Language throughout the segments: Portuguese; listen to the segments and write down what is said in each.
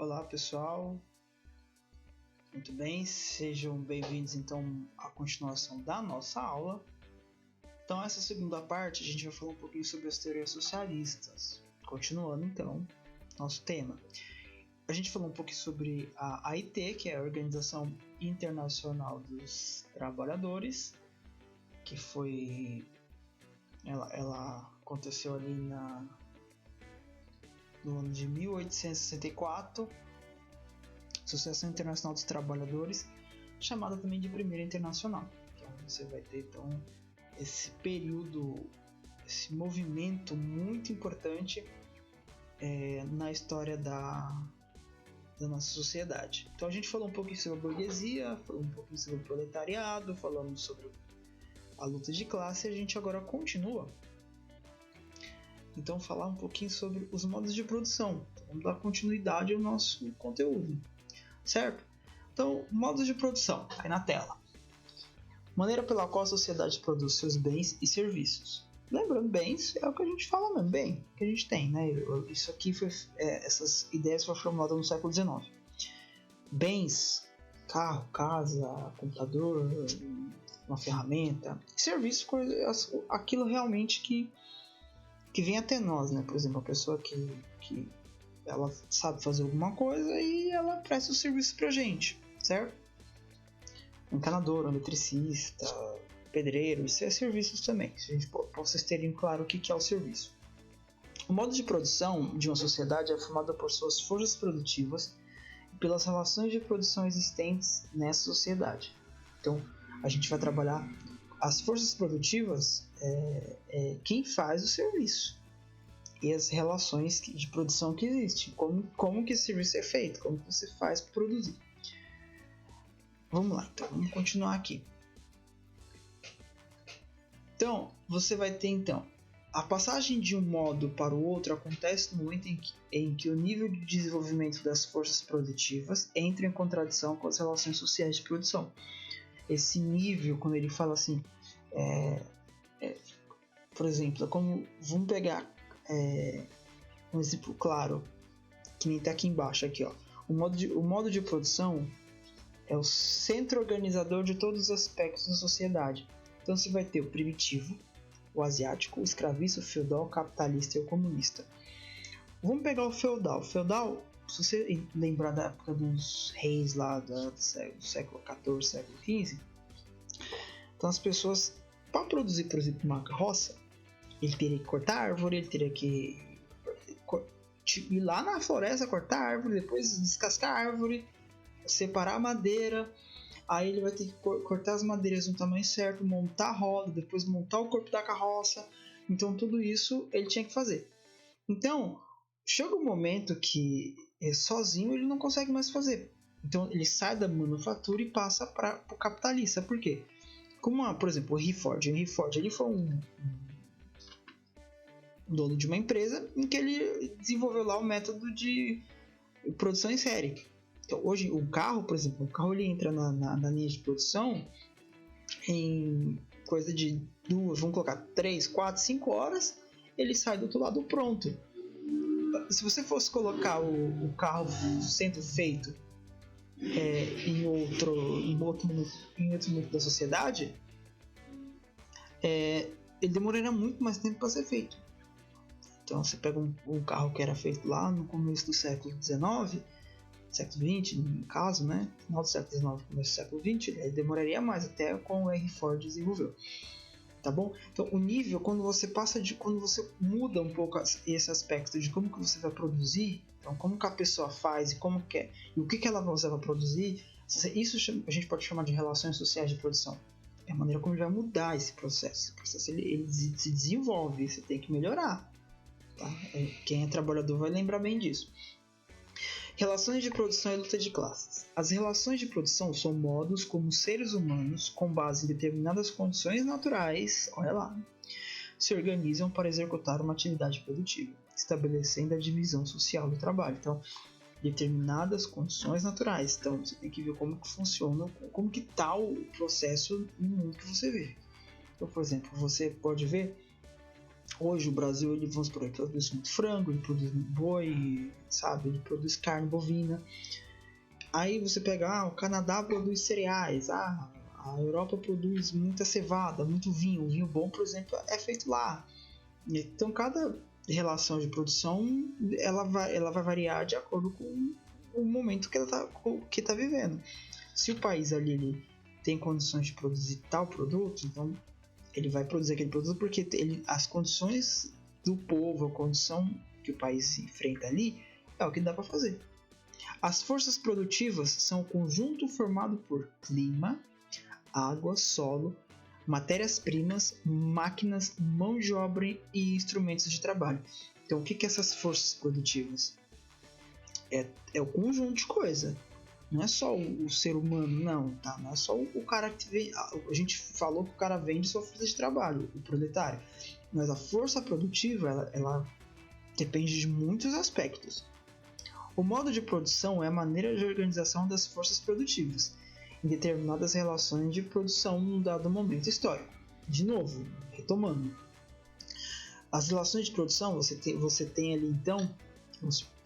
Olá pessoal, muito bem, sejam bem-vindos então à continuação da nossa aula. Então essa segunda parte a gente vai falar um pouquinho sobre as teorias socialistas. Continuando então nosso tema. A gente falou um pouquinho sobre a AIT, que é a Organização Internacional dos Trabalhadores, que foi... Ela aconteceu ali no ano de 1864, Associação Internacional dos Trabalhadores, chamada também de Primeira Internacional. Então você vai ter então esse período, esse movimento muito importante na história da nossa sociedade. Então a gente falou um pouquinho sobre a burguesia, falou um pouquinho sobre o proletariado, falamos sobre a luta de classe e a gente agora continua. Então falar um pouquinho sobre os modos de produção. Então, vamos dar continuidade ao nosso conteúdo, certo? Então, modos de produção, aí na tela. Maneira pela qual a sociedade produz seus bens e serviços. Lembrando, bens é o que a gente fala mesmo, bem, que a gente tem, né? Isso aqui essas ideias foram formuladas no século XIX. Bens, carro, casa, computador, uma ferramenta, serviço, aquilo realmente que vem até nós, né? Por exemplo, a pessoa que ela sabe fazer alguma coisa e ela presta o serviço pra gente, certo? Um encanador, um eletricista, pedreiro, isso é serviços também. Para vocês terem claro o que é o serviço. O modo de produção de uma sociedade é formado por suas forças produtivas e pelas relações de produção existentes nessa sociedade. Então, a gente vai trabalhar as forças produtivas, quem faz o serviço e as relações de produção que existem, como que esse serviço é feito, como que você faz para produzir. Vamos lá, então, vamos continuar aqui. Então, você vai ter então a passagem de um modo para o outro acontece no momento em que o nível de desenvolvimento das forças produtivas entra em contradição com as relações sociais de produção. Esse nível, quando ele fala assim, por exemplo, vamos pegar um exemplo claro, que nem está aqui embaixo, aqui, ó. O modo de produção é o centro organizador de todos os aspectos da sociedade. Então você vai ter o primitivo, o asiático, o escravista, o feudal, o capitalista e o comunista. Vamos pegar o feudal. O feudal, se você lembrar da época dos reis lá do século XIV, século XV, então as pessoas, para produzir, por exemplo, uma carroça, ele teria que cortar a árvore, ele teria que ir lá na floresta, cortar a árvore, depois descascar a árvore, separar a madeira, aí ele vai ter que cortar as madeiras no tamanho certo, montar a roda, depois montar o corpo da carroça. Então tudo isso ele tinha que fazer. Então chega um momento que sozinho ele não consegue mais fazer. Então ele sai da manufatura e passa para o capitalista. Por quê? Como, por exemplo, o Henry Ford. Ele foi um dono de uma empresa em que ele desenvolveu lá o método de produção em série. Então, hoje, o carro, por exemplo, ele entra na linha de produção em coisa de 2, vamos colocar 3, 4, 5 horas, ele sai do outro lado pronto. Se você fosse colocar o carro sendo feito em outro momento da sociedade, ele demoraria muito mais tempo para ser feito. Então você pega um carro que era feito lá no começo do século XIX, século XX, no caso, né? Final do século XIX, começo do século XX, ele demoraria mais, até com o Henry Ford desenvolveu. Tá bom? Então o nível, quando você muda um pouco esse aspecto de como que você vai produzir, então como que a pessoa faz e como que e o que ela vai usar para produzir, isso a gente pode chamar de relações sociais de produção. É a maneira como vai mudar esse processo. O processo ele se desenvolve, você tem que melhorar. Tá? Quem é trabalhador vai lembrar bem disso. Relações de produção e luta de classes. As relações de produção são modos como seres humanos, com base em determinadas condições naturais, olha lá, se organizam para executar uma atividade produtiva, estabelecendo a divisão social do trabalho. Então, determinadas condições naturais. Então, você tem que ver como que funciona, como que está o processo no mundo que você vive. Então, por exemplo, você pode ver Hoje o Brasil, ele, vamos supor, ele produz muito frango, ele produz muito boi, sabe? Ele produz carne bovina. Aí você pega, o Canadá produz cereais, a Europa produz muita cevada, muito vinho. O vinho bom, por exemplo, é feito lá. Então cada relação de produção ela vai variar de acordo com o momento que ela tá vivendo. Se o país ali ele tem condições de produzir tal produto, então ele vai produzir aquele produto porque as condições do povo, a condição que o país enfrenta ali, é o que dá para fazer. As forças produtivas são o conjunto formado por clima, água, solo, matérias-primas, máquinas, mão de obra e instrumentos de trabalho. Então, o que são essas forças produtivas? É o conjunto de coisa. Não é só o ser humano, não, tá? Não é só o cara que vem. A gente falou que o cara vende sua força de trabalho, o proletário. Mas a força produtiva, ela depende de muitos aspectos. O modo de produção é a maneira de organização das forças produtivas em determinadas relações de produção num dado momento histórico. De novo, retomando. As relações de produção, você tem ali então,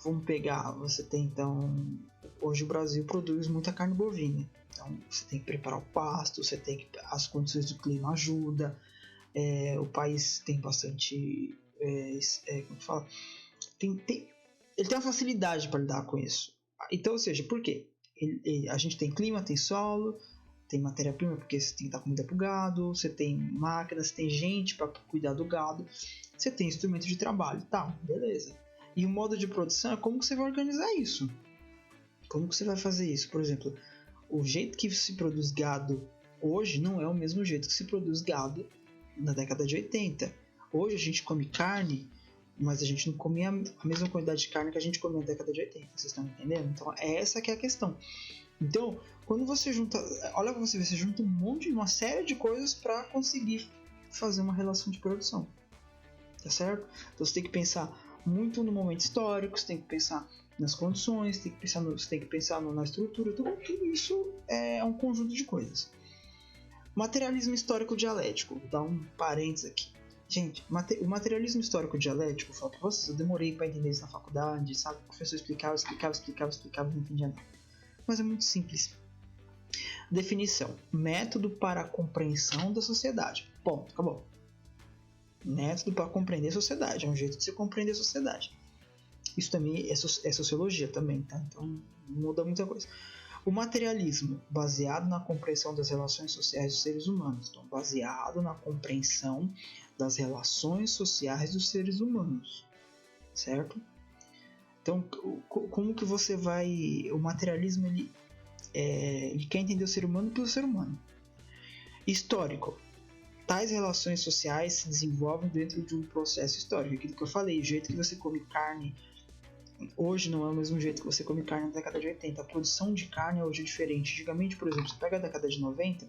vamos pegar, você tem então, hoje o Brasil produz muita carne bovina. Então você tem que preparar o pasto, as condições do clima ajudam, o país tem bastante, como fala, ele tem uma facilidade para lidar com isso. Então, ou seja, por quê? A gente tem clima, tem solo, tem matéria-prima, porque você tem que dar comida para o gado, você tem máquinas, você tem gente para cuidar do gado, você tem instrumento de trabalho, tá, beleza. E o modo de produção é como que você vai organizar isso. Como que você vai fazer isso? Por exemplo, o jeito que se produz gado hoje não é o mesmo jeito que se produz gado na década de 80. Hoje a gente come carne, mas a gente não comia a mesma quantidade de carne que a gente comia na década de 80, vocês estão entendendo? Então essa que é a questão. Então, quando você junta, olha pra você ver, você junta uma série de coisas para conseguir fazer uma relação de produção, tá certo? Então você tem que pensar muito no momento histórico, você tem que pensar nas condições, você tem que pensar na estrutura, tudo isso é um conjunto de coisas. Materialismo histórico dialético, vou dar um parênteses aqui. Gente, o materialismo histórico dialético, falo pra vocês, eu demorei para entender isso na faculdade, sabe? O professor explicava, não entendia nada. Mas é muito simples. Definição: método para a compreensão da sociedade. Ponto, acabou. Método para compreender a sociedade, é um jeito de se compreender a sociedade. Isso também é sociologia também, tá? Então muda muita coisa. O materialismo, baseado na compreensão das relações sociais dos seres humanos. Então, baseado na compreensão das relações sociais dos seres humanos, certo? Então, como que você vai... O materialismo, ele quer entender o ser humano pelo ser humano. Histórico. Tais relações sociais se desenvolvem dentro de um processo histórico. Aquilo que eu falei, o jeito que você come carne hoje não é o mesmo jeito que você come carne na década de 80. A produção de carne hoje é diferente. Antigamente, por exemplo, você pega a década de 90,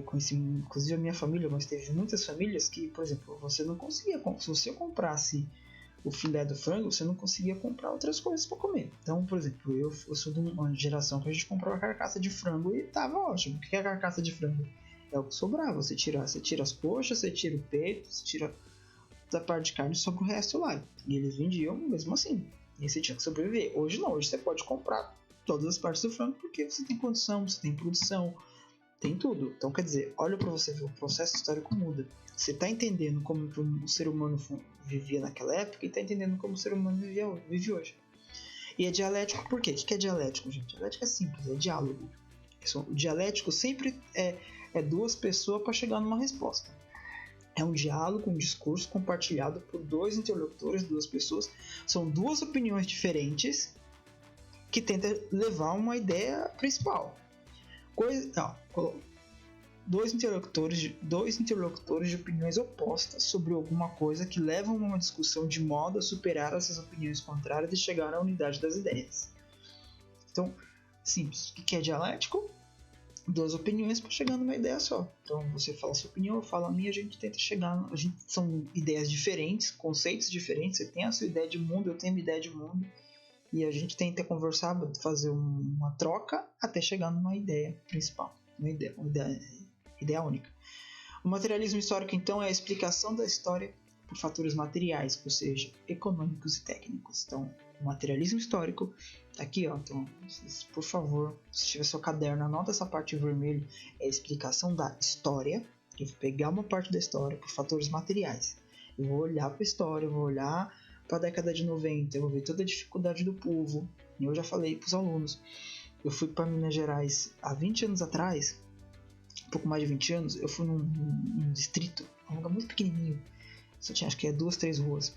conheci, inclusive a minha família, mas teve muitas famílias que, por exemplo, você não conseguia, se você comprasse o filé do frango, você não conseguia comprar outras coisas para comer. Então, por exemplo, eu sou de uma geração que a gente comprava carcaça de frango e tava ótimo. O que é carcaça de frango? É o que sobrava. Você tira as coxas, você tira o peito, você tira da parte de carne, sobra o resto lá. E eles vendiam mesmo assim. E você tinha que sobreviver. Hoje não, hoje você pode comprar todas as partes do frango porque você tem condição, você tem produção, tem tudo. Então, quer dizer, olha para você ver, o processo histórico muda. Você está entendendo como que o ser humano vivia naquela época e está entendendo como o ser humano vive hoje. E é dialético por quê? O que é dialético, gente? Dialético é simples, é diálogo. O dialético sempre é duas pessoas para chegar numa resposta. É um diálogo, um discurso compartilhado por dois interlocutores, duas pessoas. São duas opiniões diferentes que tentam levar uma ideia principal. Dois interlocutores de opiniões opostas sobre alguma coisa que levam a uma discussão de modo a superar essas opiniões contrárias e chegar à unidade das ideias. Então, simples. O que é dialético? Duas opiniões para chegar numa ideia só. Então você fala a sua opinião, eu falo a minha, a gente tenta chegar. São ideias diferentes, conceitos diferentes. Você tem a sua ideia de mundo, eu tenho a minha ideia de mundo. E a gente tenta conversar, fazer uma troca até chegar numa ideia principal. Uma ideia única. O materialismo histórico, então, é a explicação da história por fatores materiais, ou seja, econômicos e técnicos. Então, o materialismo histórico tá aqui, ó. Então, por favor, se tiver seu caderno, anota essa parte em vermelho. É a explicação da história. Eu vou pegar uma parte da história por fatores materiais. Eu vou olhar para a história, eu vou olhar para a década de 90, eu vou ver toda a dificuldade do povo. E eu já falei para os alunos. Eu fui para Minas Gerais há 20 anos atrás, um pouco mais de 20 anos. Eu fui num distrito, um lugar muito pequenininho. Só tinha, acho que 2, 3 ruas.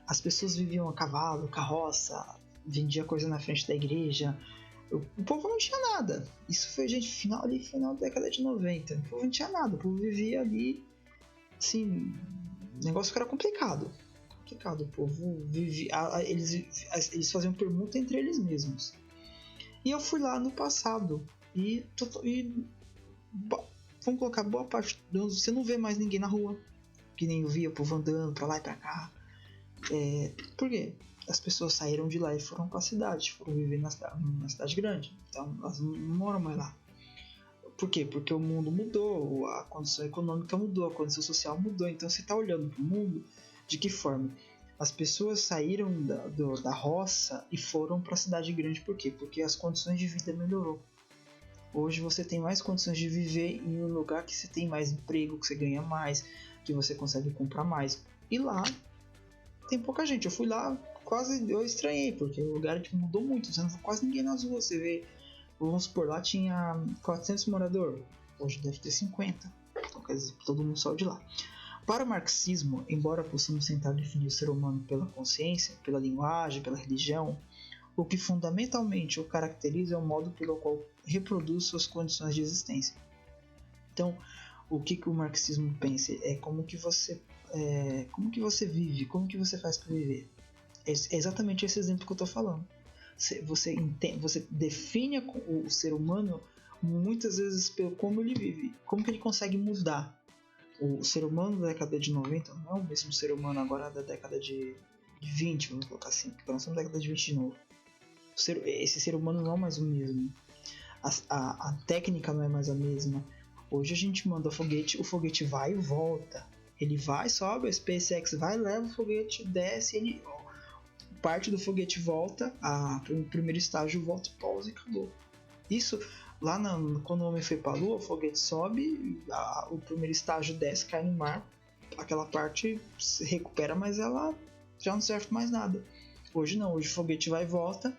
As pessoas viviam a cavalo, carroça, vendia coisa na frente da igreja. O povo não tinha nada. Isso foi, gente, final da década de 90. O povo não tinha nada. O povo vivia ali, assim, o negócio que era complicado. O povo vivia, eles faziam permuta entre eles mesmos. E eu fui lá no passado e vamos colocar boa parte do ano, você não vê mais ninguém na rua, que nem eu via o povo andando pra lá e pra cá. Por quê? As pessoas saíram de lá e foram pra cidade, foram viver na cidade grande. Então elas não moram mais lá. Por quê? Porque o mundo mudou, a condição econômica mudou, a condição social mudou. Então você está olhando para o mundo de que forma? As pessoas saíram da roça e foram para a cidade grande. Por quê? Porque as condições de vida melhorou. Hoje você tem mais condições de viver em um lugar que você tem mais emprego, que você ganha mais, que você consegue comprar mais. E lá tem pouca gente. Eu fui lá, eu estranhei, porque o lugar mudou muito. Você não vê quase ninguém nas ruas. Você vê, vamos supor, lá tinha 400 moradores. Hoje deve ter 50. Então, quer dizer, todo mundo saiu de lá. Para o marxismo, embora possamos tentar definir o ser humano pela consciência, pela linguagem, pela religião, o que fundamentalmente o caracteriza é o modo pelo qual reproduz suas condições de existência. Então, o que o marxismo pensa é como que você vive, como que você faz para viver. É exatamente esse exemplo que eu estou falando. Você define o ser humano muitas vezes pelo como ele vive, como que ele consegue mudar. O ser humano da década de 90 não é o mesmo ser humano agora da década de 20, vamos colocar assim, porque nós estamos na década de 20 de novo. Esse ser humano não é mais o mesmo. A técnica não é mais a mesma. Hoje a gente manda o foguete vai e volta. Ele vai, sobe, a SpaceX vai, leva o foguete, desce, parte do foguete volta, o primeiro estágio volta, pausa e acabou. Isso, lá quando o homem foi para a Lua, o foguete sobe, o primeiro estágio desce, cai no mar, aquela parte se recupera, mas ela já não serve mais nada. Hoje não, hoje o foguete vai e volta.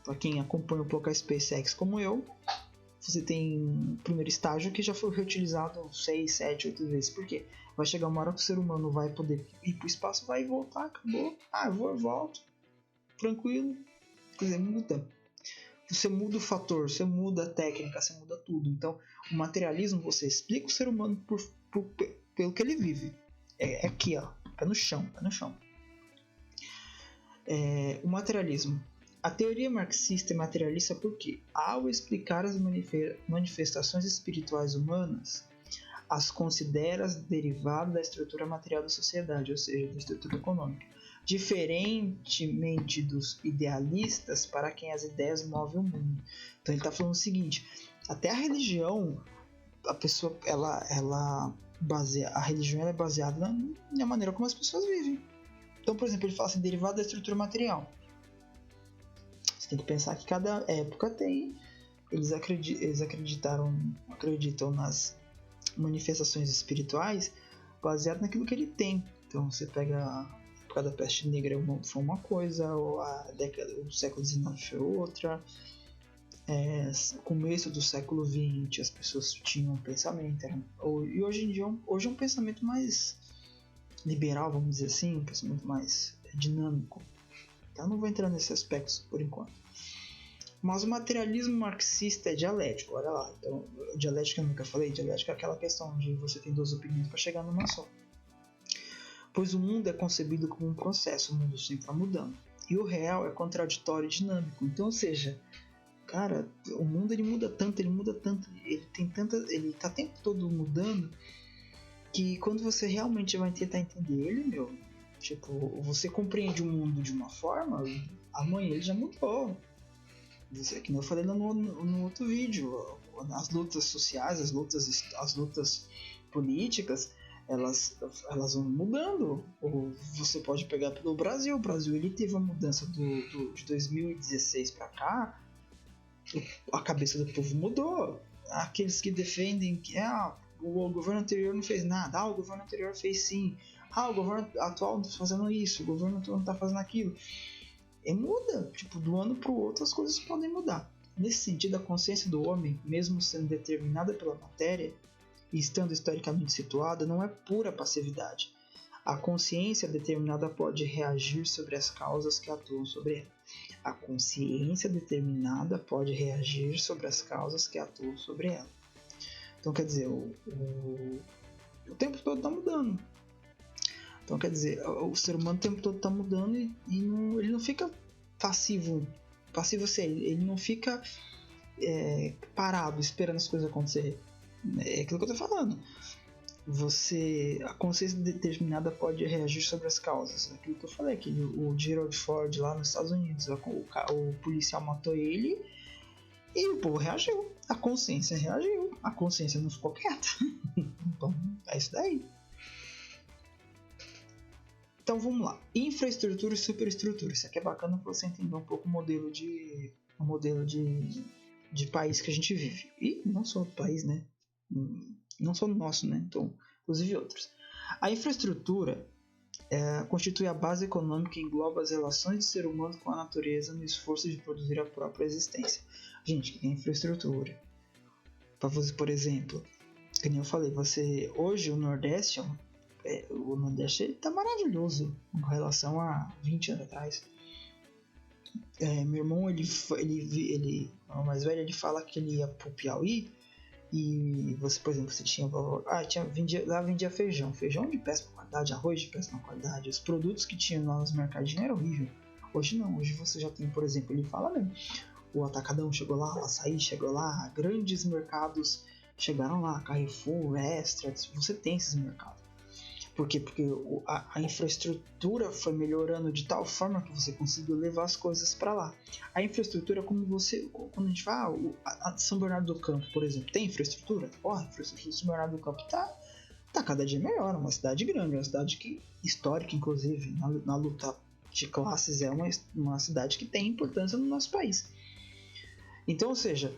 Para quem acompanha um pouco a SpaceX como eu, você tem o primeiro estágio que já foi reutilizado 6, 7, 8 vezes. Por quê? Vai chegar uma hora que o ser humano vai poder ir para o espaço, vai voltar, acabou. Eu vou, eu volto. Tranquilo. Quer dizer, muda. Você muda o fator, você muda a técnica, você muda tudo. Então, o materialismo, você explica o ser humano pelo que ele vive. É aqui, ó. Pé no chão. O materialismo. A teoria marxista é materialista porque, ao explicar as manifestações espirituais humanas, as considera derivadas da estrutura material da sociedade, ou seja, da estrutura econômica, diferentemente dos idealistas para quem as ideias movem o mundo. Então ele está falando o seguinte: até a religião, a pessoa, a religião é baseada na maneira como as pessoas vivem. Então, por exemplo, ele fala assim, derivado da estrutura material. Você tem que pensar que cada época tem. Eles acreditam nas manifestações espirituais baseado naquilo que ele tem. Então você pega a época da peste negra foi uma coisa, ou o século XIX foi outra. Começo do século XX as pessoas tinham um pensamento. E hoje em dia hoje é um pensamento mais liberal, vamos dizer assim, um pensamento mais dinâmico. Eu não vou entrar nesses aspectos por enquanto. Mas o materialismo marxista é dialético, olha lá. Então, dialética eu nunca falei, dialética é aquela questão de você tem duas opiniões para chegar numa só. Pois o mundo é concebido como um processo, o mundo sempre está mudando. E o real é contraditório e dinâmico. Então, ou seja, cara, o mundo ele muda tanto, ele está o tempo todo mudando, que quando você realmente vai tentar entender ele, você compreende o mundo de uma forma, amanhã ele já mudou. Isso é que eu falei no outro vídeo, as lutas sociais, as lutas políticas, elas vão mudando. Ou você pode pegar pelo Brasil. O Brasil ele teve uma mudança de 2016 para cá. A cabeça do povo mudou. Aqueles que defendem que o governo anterior não fez nada, o governo anterior fez sim, o governo atual está fazendo isso, o governo atual não está fazendo aquilo. E muda, tipo, do ano para o outro as coisas podem mudar. Nesse sentido, a consciência do homem, mesmo sendo determinada pela matéria e estando historicamente situada, não é pura passividade. A consciência determinada pode reagir sobre as causas que atuam sobre ela. A consciência determinada pode reagir sobre as causas que atuam sobre ela. Então, quer dizer, o tempo todo está mudando. Então, quer dizer, o ser humano o tempo todo está mudando e ele não fica passivo ele não fica parado esperando as coisas acontecerem. É aquilo que eu estou falando. A consciência determinada pode reagir sobre as causas. Aquilo que eu falei, que o Gerald Ford lá nos Estados Unidos, o policial matou ele e o povo reagiu. A consciência reagiu. A consciência não ficou quieta. Então, é isso daí. Então vamos lá. Infraestrutura e superestrutura. Isso aqui é bacana para você entender um pouco o modelo de país que a gente vive. E não só do país, né? Não só no nosso, né? Então, inclusive outros. A infraestrutura constitui a base econômica que engloba as relações do ser humano com a natureza no esforço de produzir a própria existência. Gente, o que é infraestrutura? Para você, por exemplo, como eu falei, hoje o Nordeste está maravilhoso com relação a 20 anos atrás. Meu irmão, o mais velho, ele fala que ele ia pro Piauí e você, por exemplo, você vendia feijão de péssima qualidade, arroz de péssima qualidade, os produtos que tinham lá nos mercadinhos eram horríveis. Hoje não, hoje você já tem, por exemplo, ele fala mesmo, o Atacadão chegou lá, o Açaí chegou lá, grandes mercados chegaram lá, Carrefour, Extra, você tem esses mercados. Por quê? Porque a infraestrutura foi melhorando de tal forma que você conseguiu levar as coisas para lá. A infraestrutura, quando a gente fala, a São Bernardo do Campo, por exemplo, tem infraestrutura? A infraestrutura de São Bernardo do Campo tá cada dia melhor, é uma cidade grande, é uma cidade histórica, inclusive, na luta de classes, é uma cidade que tem importância no nosso país. Então, ou seja,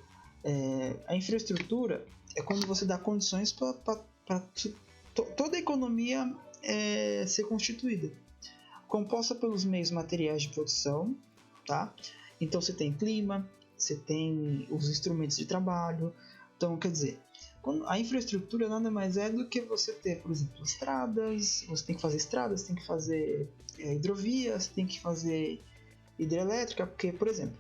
a infraestrutura é quando você dá condições para toda a economia ser constituída, composta pelos meios materiais de produção, tá? Então você tem clima, você tem os instrumentos de trabalho. Então, quer dizer, a infraestrutura nada mais é do que você ter, por exemplo, estradas. Você tem que fazer estradas, tem que fazer hidrovias, tem que fazer hidrelétrica, porque, por exemplo,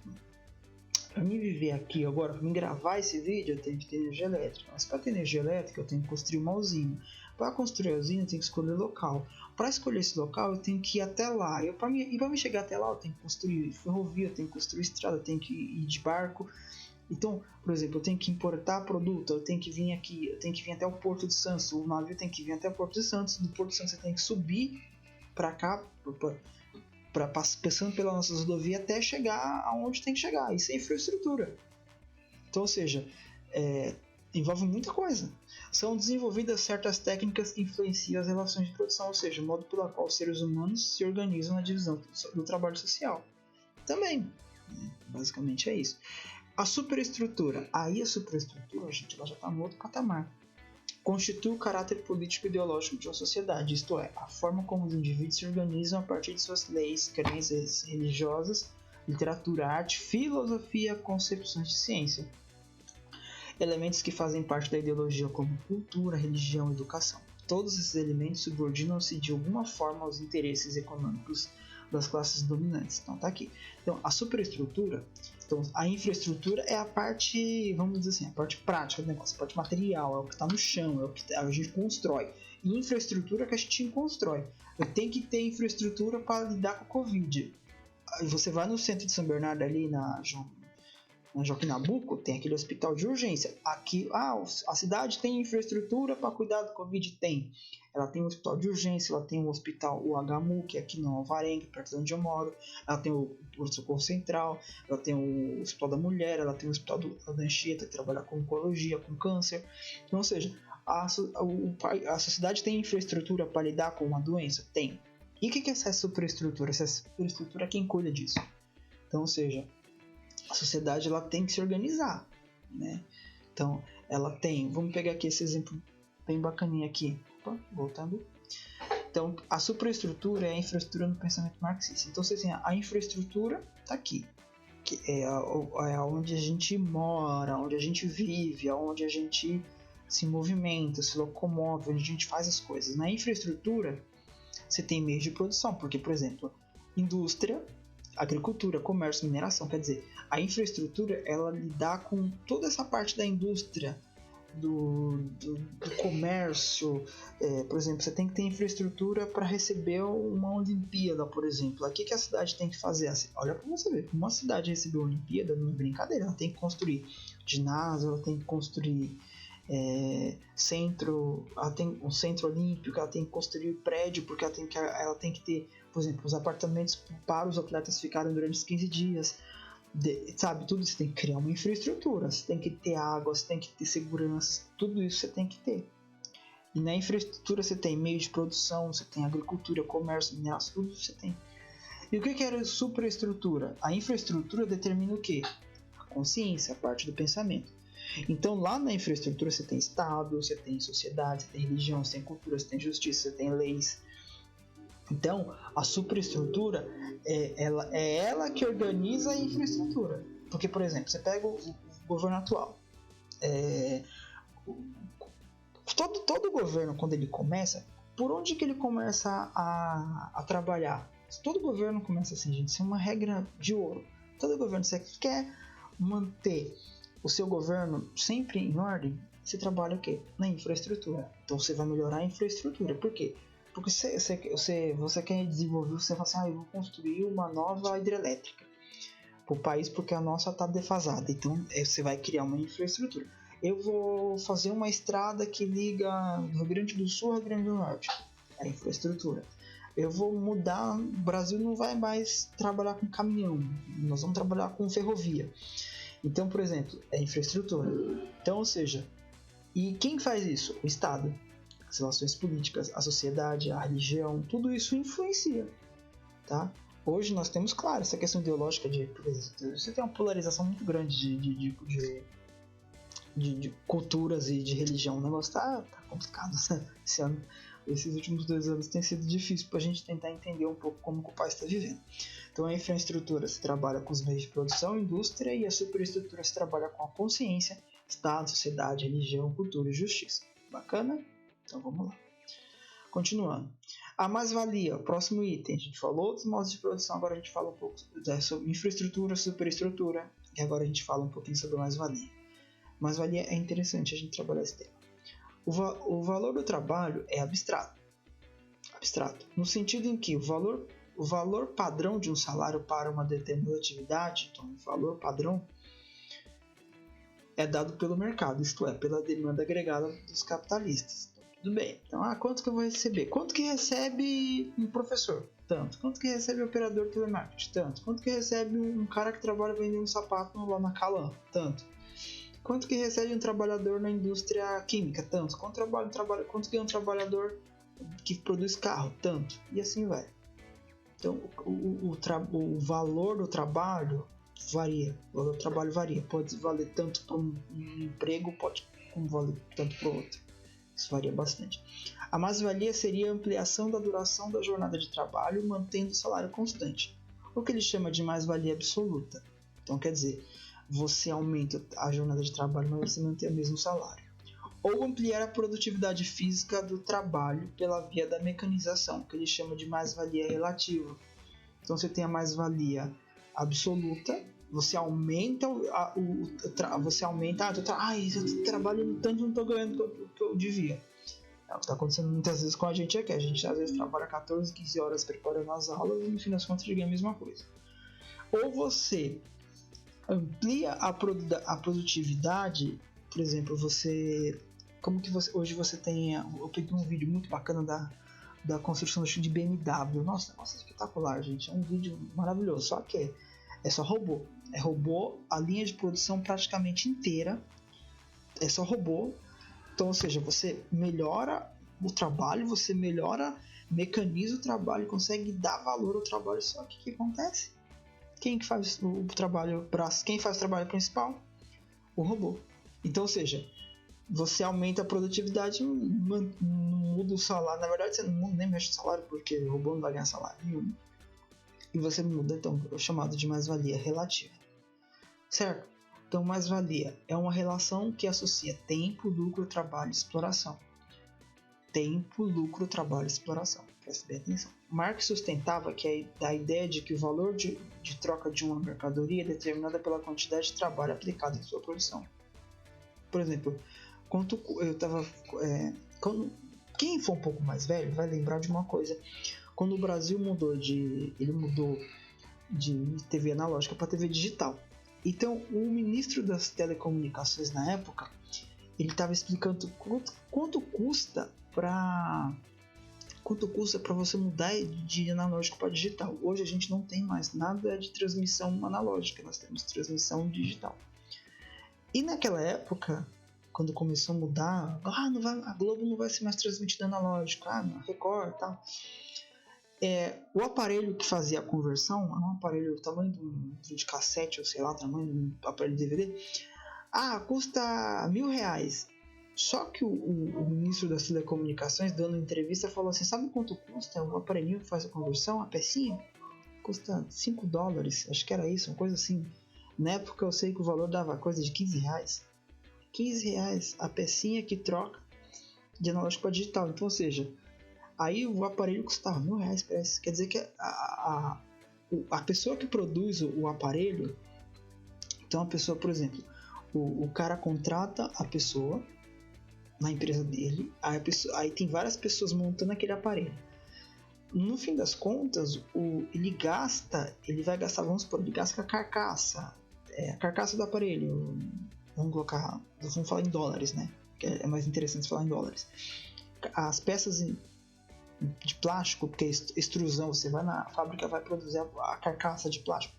para mim viver aqui agora, para mim gravar esse vídeo, eu tenho que ter energia elétrica. Mas para ter energia elétrica, eu tenho que construir uma usina. Para construir a usina, eu tenho que escolher o local. Para escolher esse local, eu tenho que ir até lá. Para me chegar até lá, eu tenho que construir ferrovia, eu tenho que construir estrada, eu tenho que ir de barco. Então, por exemplo, eu tenho que importar produto, eu tenho que vir aqui, eu tenho que vir até o Porto de Santos, o navio tem que vir até o Porto de Santos, do Porto de Santos você tem que subir para cá, passando pela nossa rodovia até chegar aonde tem que chegar. Isso é infraestrutura. Então, ou seja, envolve muita coisa. São desenvolvidas certas técnicas que influenciam as relações de produção, ou seja, o modo pelo qual os seres humanos se organizam na divisão do trabalho social. Também, basicamente é isso. A superestrutura. Aí a superestrutura, gente, ela já está no outro patamar. Constitui o caráter político e ideológico de uma sociedade, isto é, a forma como os indivíduos se organizam a partir de suas leis, crenças religiosas, literatura, arte, filosofia, concepções de ciência. Elementos que fazem parte da ideologia como cultura, religião e educação. Todos esses elementos subordinam-se de alguma forma aos interesses econômicos das classes dominantes. Então tá aqui. Então a superestrutura, a infraestrutura é a parte, vamos dizer assim, a parte prática do negócio, a parte material, é o que está no chão, é o que a gente constrói. E infraestrutura é que a gente constrói. Eu tenho que ter infraestrutura para lidar com o Covid. Aí você vai no centro de São Bernardo ali na Joaquim Nabuco, tem aquele hospital de urgência. Aqui, a cidade tem infraestrutura para cuidar do Covid? Tem. Ela tem um hospital de urgência, ela tem um hospital, o HMU, que é aqui no Alvarenga, perto de onde eu moro. Ela tem o Socorro Central, ela tem o Hospital da Mulher, ela tem o Hospital da Anchieta, que trabalha com oncologia, com câncer. Então, ou seja, A sociedade tem infraestrutura para lidar com uma doença? Tem. E o que é essa superestrutura? Essa superestrutura é quem cuida disso. Então, ou seja, a sociedade ela tem que se organizar, né? Então, ela tem... Vamos pegar aqui esse exemplo bem bacaninha aqui. Opa, voltando. Então, a superestrutura é a infraestrutura no pensamento marxista. Então, você tem a infraestrutura, está aqui. Que é onde a gente mora, onde a gente vive, onde a gente se movimenta, se locomove, onde a gente faz as coisas. Na infraestrutura, você tem meios de produção, porque, por exemplo, indústria, agricultura, comércio, mineração. Quer dizer, a infraestrutura, ela lidar com toda essa parte da indústria, do comércio. Por exemplo, você tem que ter infraestrutura para receber uma Olimpíada, por exemplo. Aqui que a cidade tem que fazer? Olha para você ver, uma cidade receber uma Olimpíada, não é brincadeira, ela tem que construir ginásio, ela tem que construir centro, ela tem um centro olímpico, ela tem que construir prédio, porque ela tem que ter, por exemplo, os apartamentos para os atletas ficarem durante os 15 dias. Sabe, tudo isso tem que criar uma infraestrutura, você tem que ter água, você tem que ter segurança, tudo isso você tem que ter. E na infraestrutura você tem meio de produção, você tem agricultura, comércio, mineração, tudo isso você tem. E o que era a superestrutura? A infraestrutura determina o quê? A consciência, a parte do pensamento. Então lá na infraestrutura você tem Estado, você tem sociedade, você tem religião, você tem cultura, você tem justiça, você tem leis. Então, a superestrutura é ela que organiza a infraestrutura. Porque, por exemplo, você pega o governo atual. Todo governo, quando ele começa, por onde que ele começa a trabalhar? Todo governo começa assim, gente. Isso é uma regra de ouro. Todo governo, você quer manter o seu governo sempre em ordem, você trabalha o quê? Na infraestrutura. Então, você vai melhorar a infraestrutura. Por quê? Porque você quer desenvolver, você fala assim, eu vou construir uma nova hidrelétrica para o país porque a nossa está defasada. Então, você vai criar uma infraestrutura. Eu vou fazer uma estrada que liga Rio Grande do Sul ao Rio Grande do Norte. É a infraestrutura. Eu vou mudar, o Brasil não vai mais trabalhar com caminhão, nós vamos trabalhar com ferrovia. Então, por exemplo, é infraestrutura. Então, ou seja, e quem faz isso? O Estado. As relações políticas, a sociedade, a religião, tudo isso influencia, tá? Hoje nós temos, claro, essa questão ideológica de você tem uma polarização muito grande de culturas e de religião. O negócio tá complicado, né? Esses últimos 2 anos tem sido difícil para a gente tentar entender um pouco como o país está vivendo. Então a infraestrutura se trabalha com os meios de produção, indústria, e a superestrutura se trabalha com a consciência, Estado, sociedade, religião, cultura e justiça. Bacana? Então vamos lá. Continuando. A mais-valia, o próximo item. A gente falou dos modos de produção, agora a gente fala um pouco sobre infraestrutura, superestrutura, e agora a gente fala um pouquinho sobre mais-valia. Mais-valia é interessante a gente trabalhar esse tema. O valor do trabalho é abstrato, no sentido em que o valor padrão de um salário para uma determinada atividade, então o valor padrão, é dado pelo mercado, isto é, pela demanda agregada dos capitalistas. Tudo bem. Então, quanto que eu vou receber? Quanto que recebe um professor? Tanto. Quanto que recebe um operador de telemarketing? Tanto. Quanto que recebe um cara que trabalha vendendo sapato lá na Calan? Tanto. Quanto que recebe um trabalhador na indústria química? Tanto. Quanto ganha um trabalhador que produz carro? Tanto. E assim vai. Então, o valor do trabalho varia. O valor do trabalho varia. Pode valer tanto para um emprego, como valer tanto para o outro. Isso varia bastante. A mais-valia seria a ampliação da duração da jornada de trabalho, mantendo o salário constante, o que ele chama de mais-valia absoluta. Então, quer dizer, você aumenta a jornada de trabalho, mas você mantém o mesmo salário. Ou ampliar a produtividade física do trabalho pela via da mecanização, que ele chama de mais-valia relativa. Então, você tem a mais-valia absoluta, você aumenta eu tô trabalhando tanto, não tô ganhando o que eu devia. É o que está acontecendo muitas vezes com a gente aqui. A gente às vezes trabalha 14, 15 horas preparando as aulas e no fim das contas ganha a mesma coisa. Ou você amplia a produtividade, por exemplo, hoje você tem, eu peguei um vídeo muito bacana da construção de BMW. Nossa, é espetacular, gente. É um vídeo maravilhoso, só que é só robô. A linha de produção praticamente inteira é só robô. Então, ou seja, você melhora o trabalho, você mecaniza o trabalho, consegue dar valor ao trabalho. Só que o que acontece? Quem faz o trabalho principal? O robô. Então, ou seja, você aumenta a produtividade, não muda o salário. Na verdade, você não nem mexe o salário, porque o robô não vai ganhar salário nenhum. E você muda, então, o chamado de mais-valia relativa. Certo? Então, mais-valia é uma relação que associa tempo, lucro, trabalho e exploração. Tempo, lucro, trabalho e exploração. Preste bem atenção. Marx sustentava que a ideia de que o valor de troca de uma mercadoria é determinada pela quantidade de trabalho aplicado em sua produção. Por exemplo, quem for um pouco mais velho vai lembrar de uma coisa. Quando o Brasil mudou de TV analógica para TV digital. Então, o ministro das telecomunicações na época, ele estava explicando quanto custa para você mudar de analógico para digital. Hoje a gente não tem mais nada de transmissão analógica, nós temos transmissão digital. E naquela época, quando começou a mudar, a Globo não vai ser mais transmitida analógico, Record e tal. O aparelho que fazia a conversão, um aparelho do tamanho de cassete, ou sei lá, o tamanho de um aparelho de DVD, custa R$1.000. Só que o ministro das telecomunicações, dando entrevista, falou assim: sabe quanto custa o aparelhinho que faz a conversão, a pecinha? Custa $5, acho que era isso, uma coisa assim. Na época eu sei que o valor dava coisa de R$15. R$15 a pecinha que troca de analógico para digital. Então, ou seja, aí o aparelho custava R$1.000, parece. Quer dizer que a pessoa que produz o aparelho, então a pessoa, por exemplo, o cara contrata a pessoa na empresa dele, aí tem várias pessoas montando aquele aparelho. No fim das contas, ele vai gastar, vamos supor, ele gasta com a carcaça do aparelho. Vamos falar em dólares, né? Que é mais interessante falar em dólares. As peças de plástico, porque é extrusão, você vai na fábrica, vai produzir a carcaça de plástico,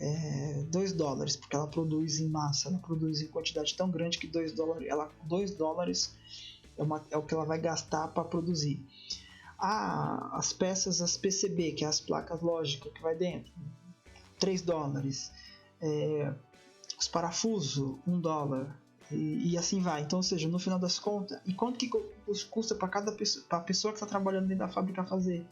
$2, porque ela produz em massa, ela produz em quantidade tão grande que $2 é o que ela vai gastar para produzir. As peças, as PCB, que é as placas lógicas que vai dentro, $3. Os parafusos, $1, e assim vai. Então, ou seja, no final das contas, e quanto que custa para cada pessoa, para a pessoa que está trabalhando dentro da fábrica fazer?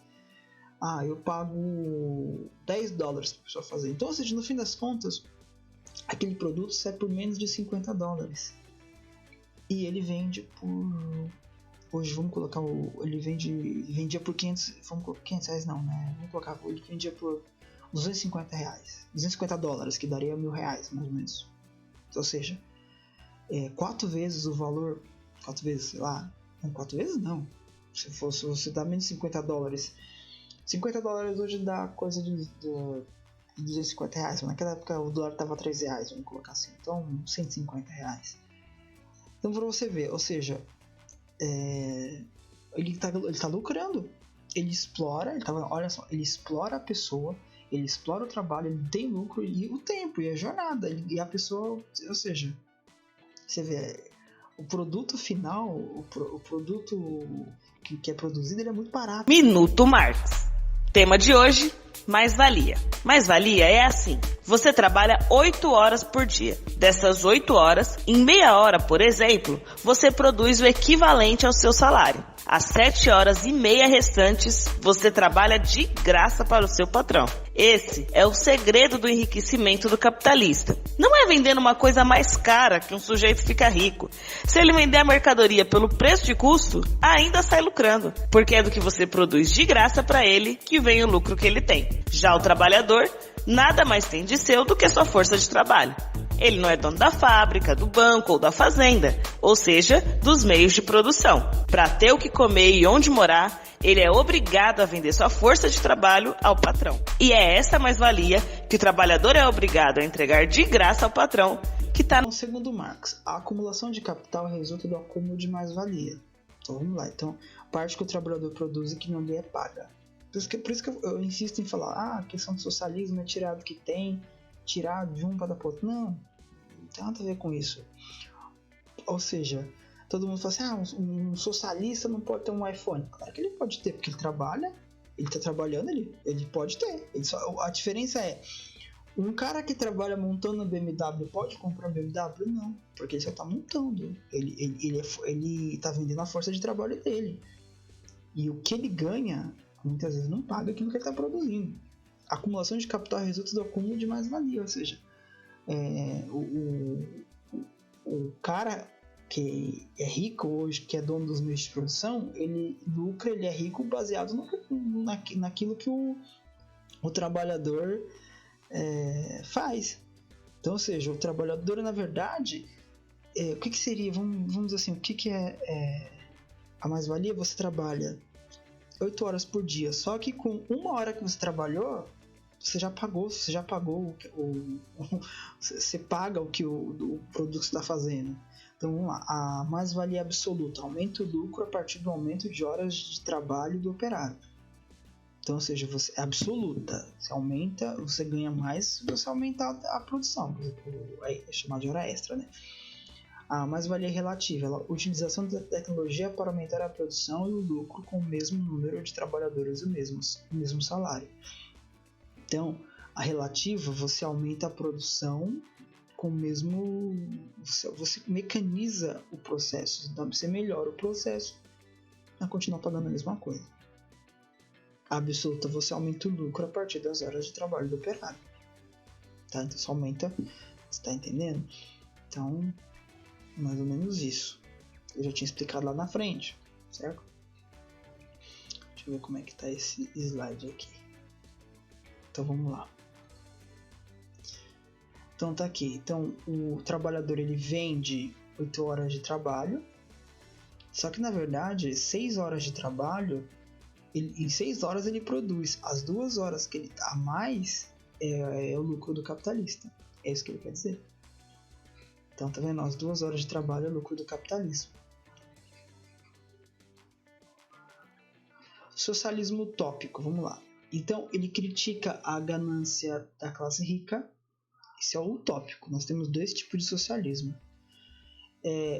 Eu pago $10 para a pessoa fazer. Então, ou seja, no fim das contas, aquele produto sai por menos de $50. E ele vende por... Hoje vamos colocar ele vendia por R$500 não, né? Vamos colocar, ele vendia por R$250, $250, que daria R$1.000, mais ou menos. Ou seja, 4 vezes o valor, 4 vezes, sei lá, não, 4 vezes não. Se você dá menos de $50, $50 hoje dá coisa de R$250, mas naquela época o dólar estava R$3, vamos colocar assim, então R$150. Então, para você ver, ou seja, ele tá lucrando, ele explora a pessoa, ele explora o trabalho, ele tem lucro e o tempo e a jornada, e a pessoa, ou seja, você vê, o produto final, o produto que é produzido, ele é muito barato. Minuto Marx. Tema de hoje: mais-valia. Mais-valia é assim: você trabalha 8 horas por dia. Dessas 8 horas, em meia hora, por exemplo, você produz o equivalente ao seu salário. As 7 horas e meia restantes, você trabalha de graça para o seu patrão. Esse é o segredo do enriquecimento do capitalista. Não é vendendo uma coisa mais cara que um sujeito fica rico. Se ele vender a mercadoria pelo preço de custo, ainda sai lucrando, porque é do que você produz de graça para ele que vem o lucro que ele tem. Já o trabalhador nada mais tem de seu do que sua força de trabalho. Ele não é dono da fábrica, do banco ou da fazenda, ou seja, dos meios de produção. Para ter o que comer e onde morar, ele é obrigado a vender sua força de trabalho ao patrão. E é essa mais-valia que o trabalhador é obrigado a entregar de graça ao patrão, que está no... Segundo Marx, a acumulação de capital resulta do acúmulo de mais-valia. Então vamos lá. Então, parte que o trabalhador produz e que não lhe é paga. Por isso que eu insisto em falar, a questão do socialismo é tirar do que tem, tirar de um para dar para outro. Não tem nada a ver com isso. Ou seja, todo mundo fala assim, um socialista não pode ter um iPhone. Claro que ele pode ter, porque ele trabalha, ele tá trabalhando, ele pode ter. A diferença é, um cara que trabalha montando a BMW pode comprar uma BMW? Não, porque ele só tá montando. Ele tá vendendo a força de trabalho dele. E o que ele ganha, muitas vezes não paga aquilo que ele está produzindo. A acumulação de capital resulta do acúmulo de mais-valia, ou seja, o cara que é rico hoje, que é dono dos meios de produção, ele lucra, ele é rico baseado naquilo que o trabalhador faz. Então, ou seja, o trabalhador, na verdade, o que seria, vamos dizer assim, o que é a mais-valia? Você trabalha 8 horas por dia, só que com 1 hora que você trabalhou, você já pagou você paga o que o produto está fazendo. Então vamos lá, a mais-valia absoluta, aumenta o lucro a partir do aumento de horas de trabalho do operário. Então, ou seja, você é absoluta, você aumenta, você ganha mais se você aumentar a produção, é chamado de hora extra, né? A mais-valia relativa, a utilização da tecnologia para aumentar a produção e o lucro com o mesmo número de trabalhadores e o mesmo salário. Então, a relativa, você aumenta a produção com o mesmo... Você mecaniza o processo, então você melhora o processo a continuar pagando a mesma coisa. A absoluta, você aumenta o lucro a partir das horas de trabalho do operário. Tá? Então, você aumenta... Você está entendendo? Então, mais ou menos isso. Eu já tinha explicado lá na frente, certo? Deixa eu ver como é que tá esse slide aqui. Então vamos lá. Então tá aqui. Então o trabalhador ele vende 8 horas de trabalho. Só que na verdade 6 horas de trabalho, em 6 horas ele produz. As 2 horas que ele tá a mais é o lucro do capitalista. É isso que ele quer dizer. Então tá vendo? As 2 horas de trabalho é o lucro do capitalismo. Socialismo utópico, vamos lá. Então ele critica a ganância da classe rica. Esse é o utópico. Nós temos 2 tipos de socialismo.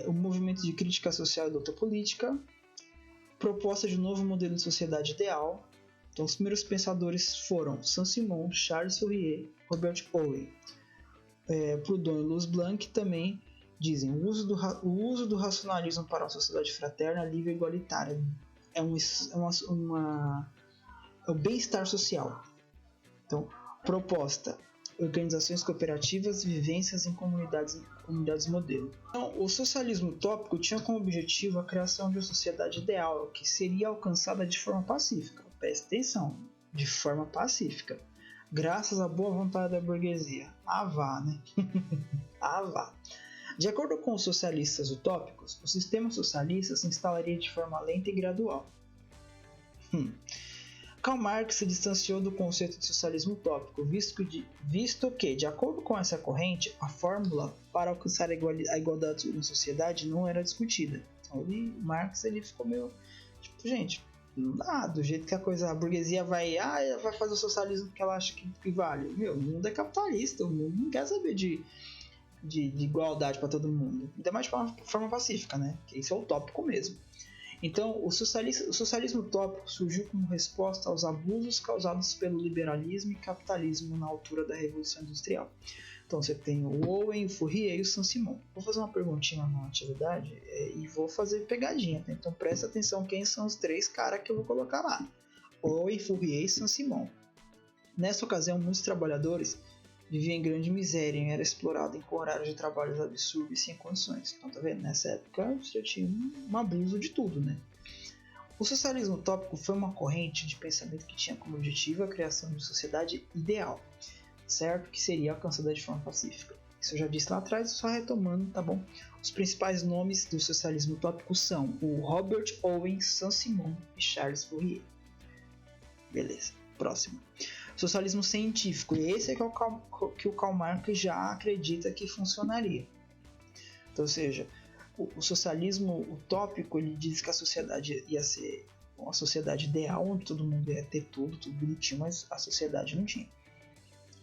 O movimento de crítica social e luta política. Proposta de um novo modelo de sociedade ideal. Então os primeiros pensadores foram Saint-Simon, Charles Fourier, Robert Owen. Proudhon e Louis Blanc também dizem o uso do racionalismo para uma sociedade fraterna, livre e igualitária. É o bem-estar social. Então, proposta: organizações cooperativas, vivências em comunidades modelo. Então, o socialismo utópico tinha como objetivo a criação de uma sociedade ideal que seria alcançada de forma pacífica. Preste atenção, de forma pacífica, graças à boa vontade da burguesia. Ah, vá, né? Ah, vá. De acordo com os socialistas utópicos, o sistema socialista se instalaria de forma lenta e gradual. Karl Marx se distanciou do conceito de socialismo utópico, visto que, de acordo com essa corrente, a fórmula para alcançar a igualdade na sociedade não era discutida. Então, Marx ficou meio tipo, gente, não dá, do jeito que a burguesia vai fazer o socialismo porque ela acha que vale. O mundo é capitalista, o mundo não quer saber de igualdade para todo mundo, ainda mais de forma pacífica, né? Que isso é utópico mesmo. Então, o socialismo utópico surgiu como resposta aos abusos causados pelo liberalismo e capitalismo na altura da Revolução Industrial. Então, você tem o Owen, o Fourier e o Saint-Simon. Vou fazer uma perguntinha na atividade e vou fazer pegadinha, tá? Então, presta atenção quem são os 3 caras que eu vou colocar lá. Owen, Fourier e Saint-Simon. Nessa ocasião, muitos trabalhadores viviam em grande miséria e era explorado com horários de trabalho absurdos e sem condições. Então, tá vendo? Nessa época, você já tinha um abuso de tudo, né? O socialismo utópico foi uma corrente de pensamento que tinha como objetivo a criação de uma sociedade ideal, certo? Que seria alcançada de forma pacífica. Isso eu já disse lá atrás, só retomando, tá bom? Os principais nomes do socialismo utópico são o Robert Owen, Saint-Simon e Charles Fourier. Beleza, próximo. Socialismo científico, e esse é que o Karl Marx já acredita que funcionaria. Então, ou seja, o socialismo utópico, ele diz que a sociedade ia ser uma sociedade ideal, onde todo mundo ia ter tudo bonitinho, mas a sociedade não tinha.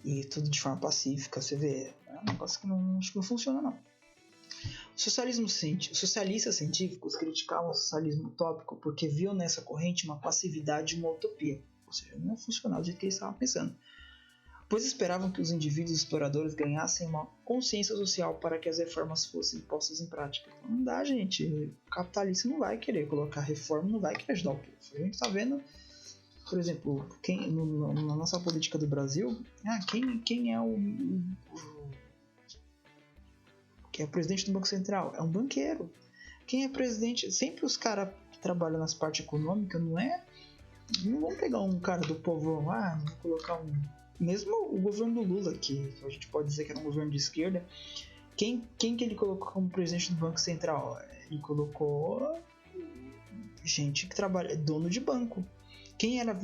E tudo de forma pacífica, você vê, é um negócio que acho que não funciona não. Os socialistas científicos criticavam o socialismo utópico porque viam nessa corrente uma passividade e uma utopia, ou seja, não funcionava do jeito que eles estavam pensando, pois esperavam que os indivíduos exploradores ganhassem uma consciência social para que as reformas fossem postas em prática. Então, não dá, gente. O capitalista não vai querer colocar reforma, não vai querer ajudar o povo. A gente está vendo, por exemplo, na nossa política do Brasil, quem é que é o presidente do Banco Central? É um banqueiro. Quem é presidente? Sempre os caras que trabalham nas partes econômicas, não vão pegar um cara do povão, vou colocar um... Mesmo o governo do Lula, que a gente pode dizer que era um governo de esquerda, quem que ele colocou como presidente do Banco Central? Ele colocou gente que trabalha, dono de banco. Quem era o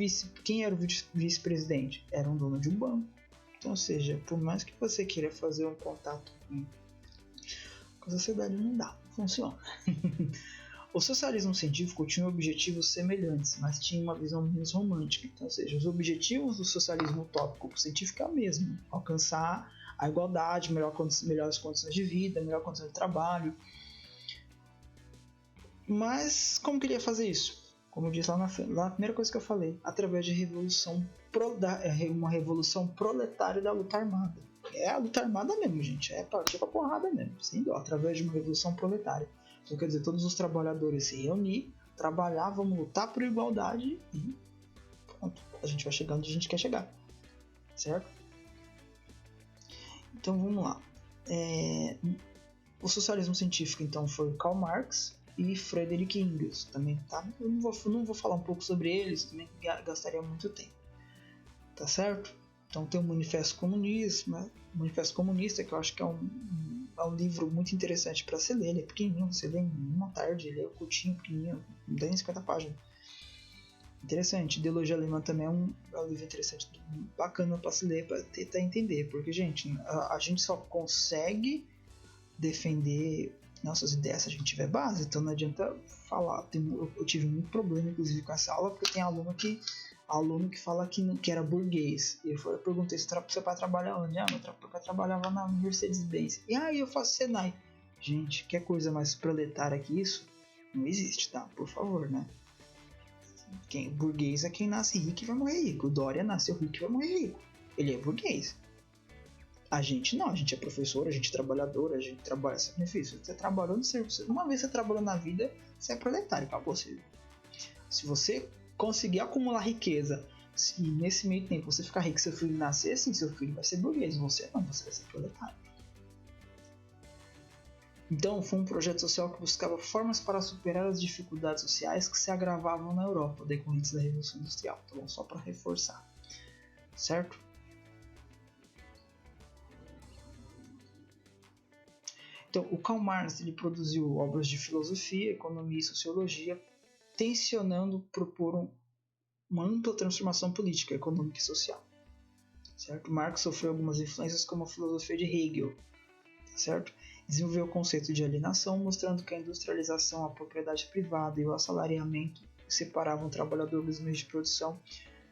vice-presidente? Era um dono de um banco. Então, ou seja, por mais que você queira fazer um contato com a sociedade, não dá, não funciona. O socialismo científico tinha objetivos semelhantes, mas tinha uma visão menos romântica. Então, ou seja, os objetivos do socialismo utópico científico é o mesmo: alcançar a igualdade, melhores condições de vida, melhor condição de trabalho. Mas como que ele ia fazer isso? Como eu disse lá na primeira coisa que eu falei, através de uma revolução proletária da luta armada. É a luta armada mesmo, gente. É partir pra porrada mesmo, sem dó, através de uma revolução proletária. Então, quer dizer, todos os trabalhadores se reunir, trabalhar, vamos lutar por igualdade e pronto, a gente vai chegar onde a gente quer chegar, certo? Então, vamos lá. O socialismo científico, então, foi Karl Marx e Friedrich Engels, também, tá? Eu não vou falar um pouco sobre eles, também gastaria muito tempo, tá certo? Então, tem o Manifesto Comunista, que eu acho que é um livro muito interessante para se ler. Ele é pequenininho, você lê em uma tarde, ele é curtinho, pequenininho, não tem 50 páginas. Interessante. Ideologia Alemã também é um livro interessante, bacana para se ler, para tentar entender, porque, gente, a gente só consegue defender nossas ideias se a gente tiver base, então não adianta falar. Eu tive muito problema, inclusive, com essa aula, porque tem aluno que fala que era burguês. E eu perguntei se seu pai trabalha onde? Meu pai trabalhava na Mercedes-Benz. E aí eu faço Senai. Gente, quer coisa mais proletária que isso? Não existe, tá? Por favor, né? Burguês é quem nasce rico e vai morrer rico. O Dória nasceu rico e vai morrer rico. Ele é burguês. A gente não, a gente é professor, a gente é trabalhador, a gente trabalha sacrifício. Você trabalhou no serviço. Uma vez você trabalhou na vida, você é proletário, acabou. Se você conseguir acumular riqueza, se nesse meio tempo você ficar rico e seu filho nascer, assim, seu filho vai ser burguês, você não, você vai ser proletário. Então, foi um projeto social que buscava formas para superar as dificuldades sociais que se agravavam na Europa decorrentes da Revolução Industrial. Tá bom? Só para reforçar, certo? Então, o Karl Marx ele produziu obras de filosofia, economia e sociologia, tensionando propor uma ampla transformação política, econômica e social. Certo? Marx sofreu algumas influências como a filosofia de Hegel. Certo? Desenvolveu o conceito de alienação, mostrando que a industrialização, a propriedade privada e o assalariamento separavam o trabalhador dos meios de produção,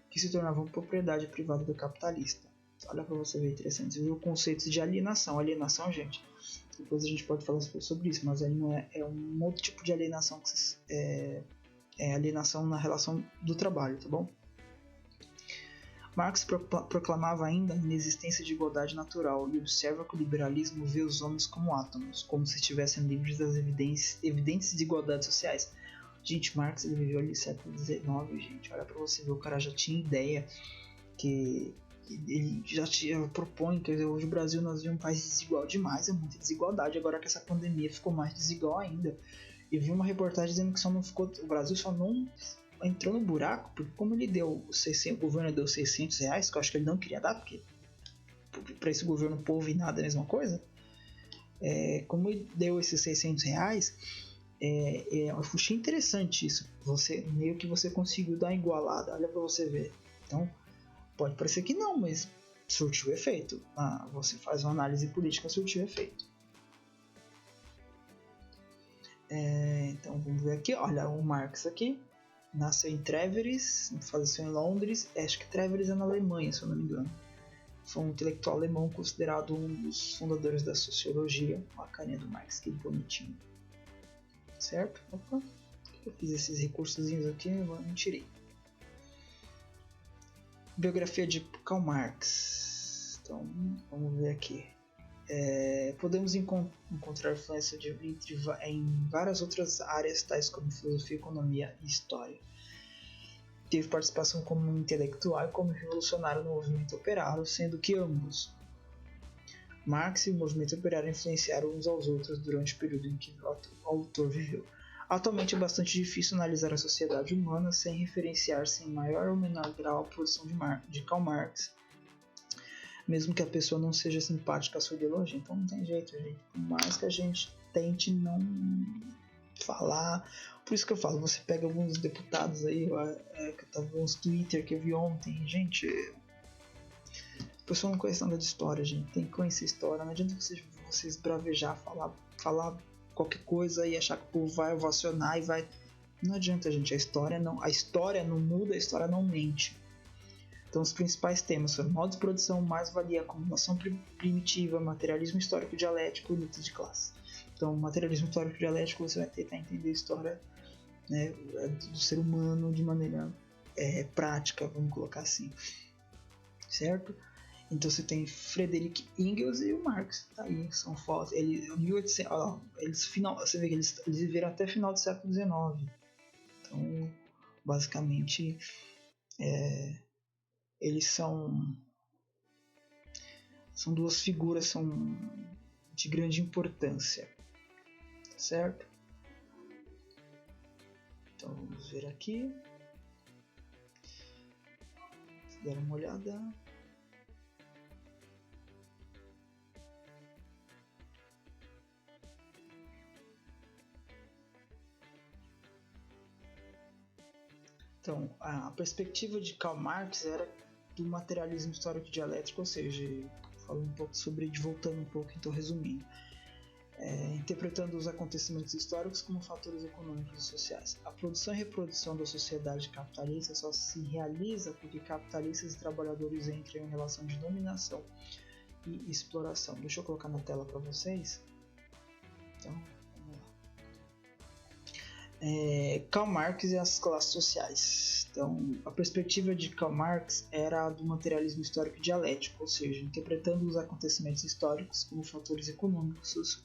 que se tornavam propriedade privada do capitalista. Olha para você ver, interessante. Desenvolveu conceitos de alienação. Alienação, gente, depois a gente pode falar sobre isso, mas aí não é um outro tipo de alienação que é alienação na relação do trabalho, tá bom? Marx proclamava ainda a inexistência de igualdade natural e observa que o liberalismo vê os homens como átomos, como se estivessem livres das evidentes desigualdades sociais. Gente, Marx ele viveu ali no século XIX, gente. Olha pra você ver, o cara já tinha ideia que ele já propõe que hoje o Brasil nós vemos um país desigual demais, é muita desigualdade. Agora que essa pandemia ficou mais desigual ainda. Eu vi uma reportagem dizendo que o Brasil só não entrou no buraco, porque como ele deu o governo deu R$600, que eu acho que ele não queria dar, porque para esse governo povo e nada é a mesma coisa, como ele deu esses R$600, eu achei interessante isso, meio que você conseguiu dar uma igualada, olha para você ver. Então, pode parecer que não, mas surtiu efeito. Você faz uma análise política, surtiu efeito. Então, vamos ver aqui, olha, o Marx aqui, nasceu em Trèveris, faleceu em Londres, acho que Trèveris é na Alemanha, se eu não me engano. foi um intelectual alemão considerado um dos fundadores da sociologia. Olha a carinha do Marx, que bonitinho. Certo? Opa, eu fiz esses recursozinhos aqui, eu não tirei. Biografia de Karl Marx. Então, vamos ver aqui. Podemos encontrar influência em várias outras áreas, tais como filosofia, economia e história. Teve participação como intelectual e como revolucionário no movimento operário, sendo que ambos, Marx e o movimento operário, influenciaram uns aos outros durante o período em que o autor viveu. Atualmente é bastante difícil analisar a sociedade humana sem referenciar-se em maior ou menor grau à produção de Karl Marx, mesmo que a pessoa não seja simpática à sua ideologia. Então não tem jeito, gente. Por mais que a gente tente não falar, por isso que eu falo, você pega alguns deputados aí, que eu tava vendo uns Twitter que eu vi ontem, gente, a pessoa não conhece nada de história, gente, tem que conhecer história, não adianta vocês bravejar, falar qualquer coisa e achar que o povo vai ovacionar e vai, não adianta, gente, a história não muda, a história não mente. Então os principais temas foram modo de produção, mais-valia, acumulação primitiva, materialismo histórico dialético e luta de classe. Então, materialismo histórico dialético, você vai tentar entender a história, né, do ser humano de maneira prática, vamos colocar assim, certo? Então você tem Friedrich Engels e o Marx, tá aí, são fotos. Você vê que eles viveram até o final do século XIX. Então, basicamente, eles são duas figuras de grande importância, certo? Então vamos ver aqui, se der uma olhada. Então, a perspectiva de Karl Marx era do materialismo histórico dialético, ou seja, falando um pouco voltando um pouco, então resumindo, interpretando os acontecimentos históricos como fatores econômicos e sociais. A produção e reprodução da sociedade capitalista só se realiza porque capitalistas e trabalhadores entram em relação de dominação e exploração. Deixa eu colocar na tela para vocês. Então, vamos lá. Karl Marx e as classes sociais. Então, a perspectiva de Karl Marx era a do materialismo histórico dialético, ou seja, interpretando os acontecimentos históricos como fatores econômicos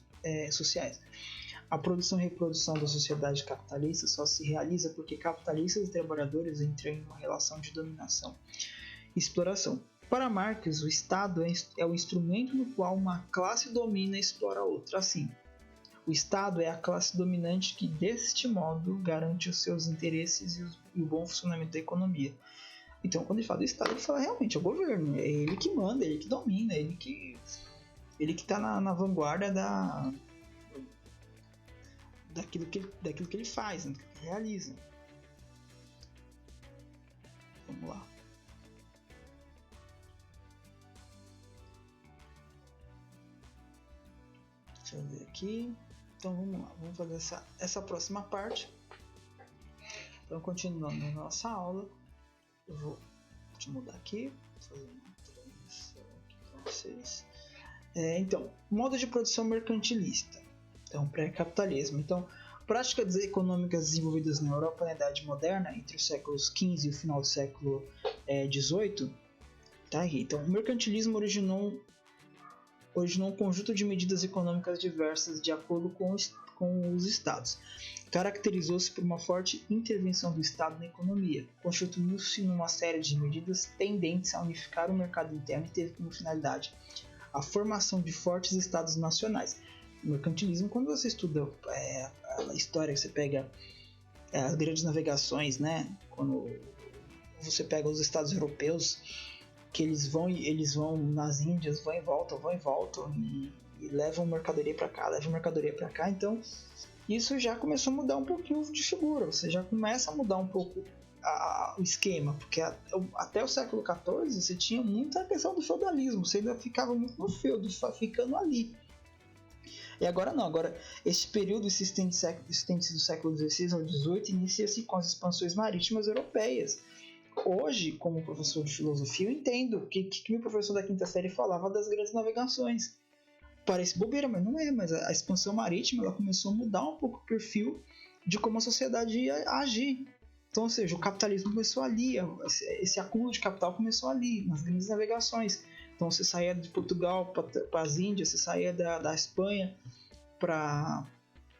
sociais. A produção e reprodução da sociedade capitalista só se realiza porque capitalistas e trabalhadores entram em uma relação de dominação e exploração. Para Marx, o Estado é o instrumento no qual uma classe domina e explora a outra. Assim, o Estado é a classe dominante que, deste modo, garante os seus interesses e o bom funcionamento da economia. Então, quando ele fala do Estado, ele fala realmente é o governo, é ele que manda, é ele que domina, é ele que está na vanguarda daquilo que ele faz, daquilo que ele realiza. Vamos lá. Deixa eu ver aqui. Então vamos lá, vamos fazer essa próxima parte. Então, continuando na nossa aula, eu vou te mudar aqui, fazer uma transição aqui para vocês. Então, modo de produção mercantilista, então pré-capitalismo. Então, práticas econômicas desenvolvidas na Europa na Idade Moderna, entre os séculos XV e o final do século XVIII, tá aí. Então, o mercantilismo originou um conjunto de medidas econômicas diversas de acordo com os estados. Caracterizou-se por uma forte intervenção do Estado na economia, constituiu-se numa série de medidas tendentes a unificar o mercado interno e teve como finalidade a formação de fortes estados nacionais. O mercantilismo, quando você estuda a história, você pega as grandes navegações, né? Quando você pega os estados europeus, que eles vão nas Índias, vão e voltam e levam mercadoria para cá, então isso já começou a mudar um pouquinho de figura, você já começa a mudar um pouco o esquema, porque até o século XIV você tinha muita questão do feudalismo, você ainda ficava muito no feudo, só ficando ali. E agora não, esse período se estende do século XVI ao XVIII, inicia-se com as expansões marítimas europeias, hoje, como professor de filosofia, eu entendo que meu professor da quinta série falava das grandes navegações. Parece bobeira, mas não é. Mas a expansão marítima ela começou a mudar um pouco o perfil de como a sociedade ia agir. Então, ou seja, o capitalismo começou ali, esse acúmulo de capital começou ali, nas grandes navegações. Então, você saía de Portugal para as Índias, você saía da Espanha para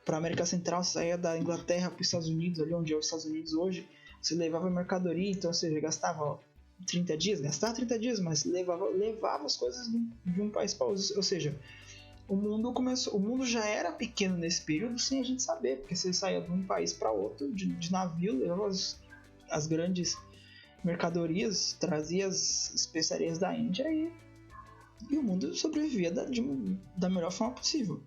a América Central, você saía da Inglaterra para os Estados Unidos, ali onde é os Estados Unidos hoje, você levava mercadoria, então, ou seja, gastava 30 dias, mas levava as coisas de um país para outro. Ou seja, o mundo já era pequeno nesse período sem a gente saber, porque você saía de um país para outro de navio, levava as grandes mercadorias, trazia as especiarias da Índia e o mundo sobrevivia da melhor forma possível.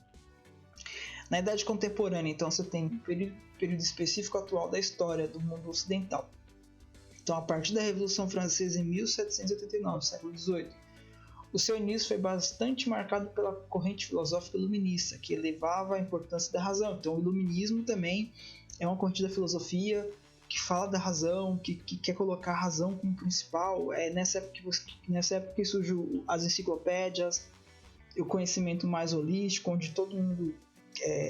Na Idade Contemporânea, então, você tem um período específico atual da história do mundo ocidental. Então, a partir da Revolução Francesa em 1789, século XVIII, o seu início foi bastante marcado pela corrente filosófica iluminista, que elevava a importância da razão. Então, o iluminismo também é uma corrente da filosofia que fala da razão, que quer colocar a razão como principal. É nessa época que surgiu as enciclopédias, o conhecimento mais holístico, onde todo mundo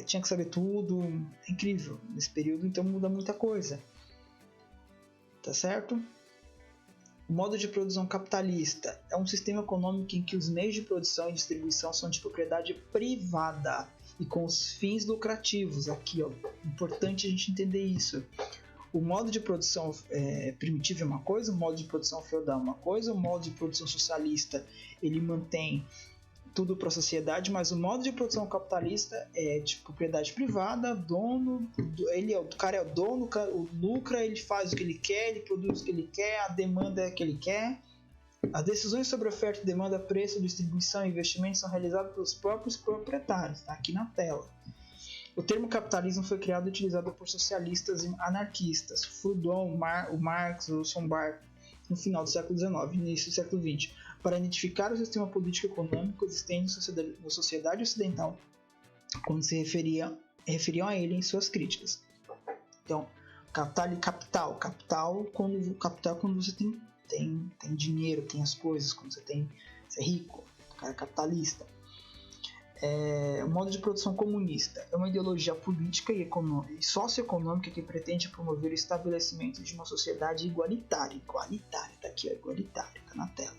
tinha que saber tudo. É incrível. Nesse período, então, muda muita coisa. Tá certo? O modo de produção capitalista é um sistema econômico em que os meios de produção e distribuição são de propriedade privada e com os fins lucrativos. Aqui, ó, importante a gente entender isso. O modo de produção primitivo é uma coisa, o modo de produção feudal é uma coisa, o modo de produção socialista ele mantém tudo para a sociedade, mas o modo de produção capitalista é de propriedade privada, dono, o cara é o dono, o lucra, ele faz o que ele quer, ele produz o que ele quer, a demanda é o que ele quer. As decisões sobre oferta, demanda, preço, distribuição e investimento são realizadas pelos próprios proprietários, tá aqui na tela. O termo capitalismo foi criado e utilizado por socialistas e anarquistas, Proudhon, o Marx, o Rothbard, no final do século XIX e início do século XX, para identificar o sistema político e econômico existente na sociedade ocidental, quando se referiam a ele em suas críticas. Então, capital e capital. Capital quando você tem dinheiro, tem as coisas, quando você é rico, o cara é capitalista. O modo de produção comunista é uma ideologia política e socioeconômica que pretende promover o estabelecimento de uma sociedade igualitária, tá aqui, igualitária, tá na tela,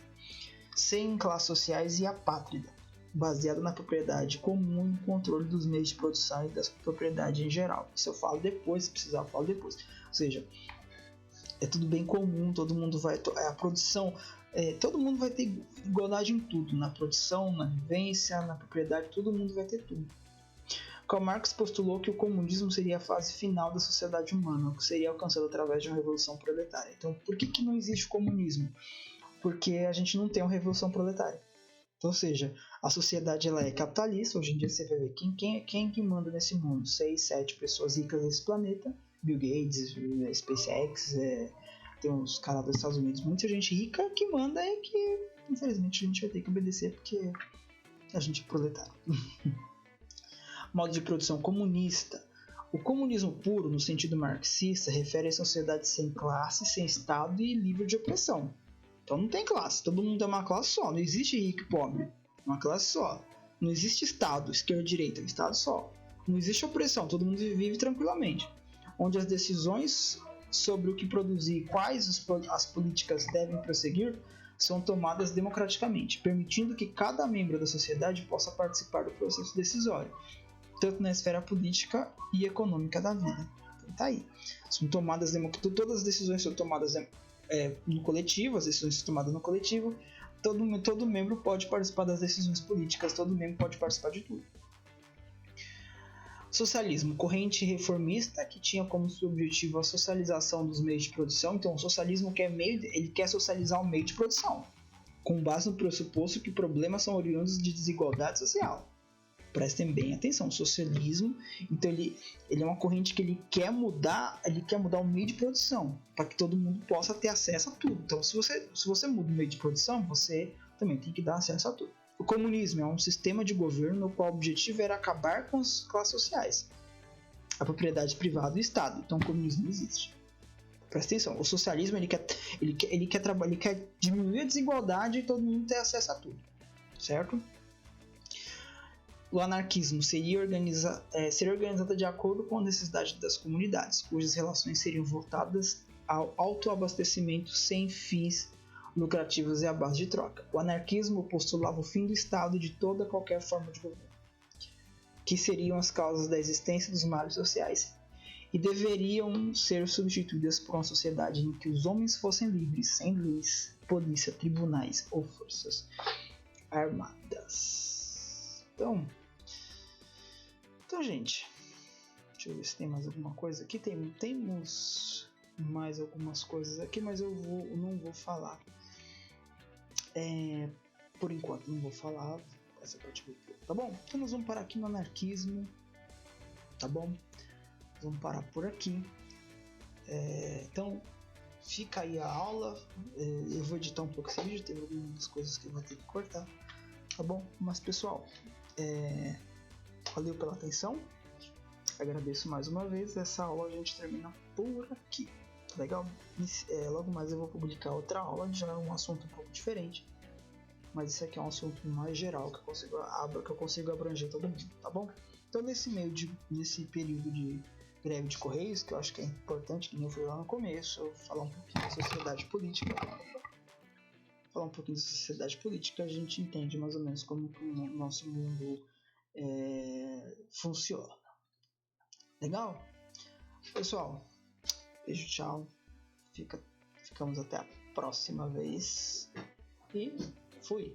sem classes sociais e apátrida, baseada na propriedade comum e controle dos meios de produção e das propriedades em geral. Isso eu falo depois, se precisar eu falo depois. Ou seja, é tudo bem comum, todo mundo vai... A produção... todo mundo vai ter igualdade em tudo, na produção, na vivência, na propriedade, todo mundo vai ter tudo. Karl Marx postulou que o comunismo seria a fase final da sociedade humana, que seria alcançada através de uma revolução proletária. Então, por que não existe o comunismo? Porque a gente não tem uma revolução proletária. Então, ou seja, a sociedade ela é capitalista, hoje em dia você vai ver quem que manda nesse mundo? 6, 7 pessoas ricas desse planeta, Bill Gates, SpaceX, tem uns caras dos Estados Unidos, muita gente rica que manda e que, infelizmente, a gente vai ter que obedecer porque a gente é proletário. Modo de produção comunista. O comunismo puro, no sentido marxista, refere a sociedade sem classe, sem Estado e livre de opressão. Então não tem classe, todo mundo é uma classe só, não existe rico e pobre, uma classe só. Não existe Estado, esquerda e direita, é um Estado só. Não existe opressão, todo mundo vive tranquilamente. Onde as decisões sobre o que produzir e quais as políticas devem prosseguir são tomadas democraticamente, permitindo que cada membro da sociedade possa participar do processo decisório, tanto na esfera política e econômica da vida. Então tá aí. São tomadas todas as decisões são tomadas no coletivo, as decisões são tomadas no coletivo, todo membro pode participar das decisões políticas, todo membro pode participar de tudo. Socialismo, corrente reformista que tinha como seu objetivo a socialização dos meios de produção. Então o socialismo quer socializar o meio de produção, com base no pressuposto que problemas são oriundos de desigualdade social. Prestem bem atenção, o socialismo, então ele é uma corrente que ele quer mudar o meio de produção, para que todo mundo possa ter acesso a tudo. Então se você muda o meio de produção, você também tem que dar acesso a tudo. O comunismo é um sistema de governo no qual o objetivo era acabar com as classes sociais, a propriedade privada e o Estado. Então o comunismo não existe. Presta atenção, o socialismo ele quer diminuir a desigualdade e todo mundo ter acesso a tudo, certo? O anarquismo seria organizado de acordo com a necessidade das comunidades, cujas relações seriam voltadas ao autoabastecimento sem fins lucrativos e à base de troca. O anarquismo postulava o fim do Estado e de toda qualquer forma de governo, que seriam as causas da existência dos males sociais, e deveriam ser substituídas por uma sociedade em que os homens fossem livres, sem leis, polícia, tribunais ou forças armadas. Então, gente, deixa eu ver se tem mais alguma coisa aqui. Temos mais algumas coisas aqui, mas eu não vou falar. Por enquanto, não vou falar essa parte do filme, tá bom? Então nós vamos parar aqui no anarquismo, tá bom? Vamos parar por aqui. Então fica aí a aula. Eu vou editar um pouco esse vídeo, tem algumas coisas que eu vou ter que cortar, tá bom? Mas pessoal, valeu pela atenção. Agradeço mais uma vez. Essa aula a gente termina por aqui, tá legal? Logo mais eu vou publicar outra aula, já é um assunto um pouco diferente, mas esse aqui é um assunto mais geral que eu consigo abranger todo mundo, tá bom? Então nesse período de greve de correios, que eu acho que é importante, que nem eu fui lá no começo, falar um pouquinho da sociedade política. A gente entende mais ou menos como que o nosso mundo funciona. Legal? Pessoal, beijo, tchau. Ficamos até a próxima vez. E fui!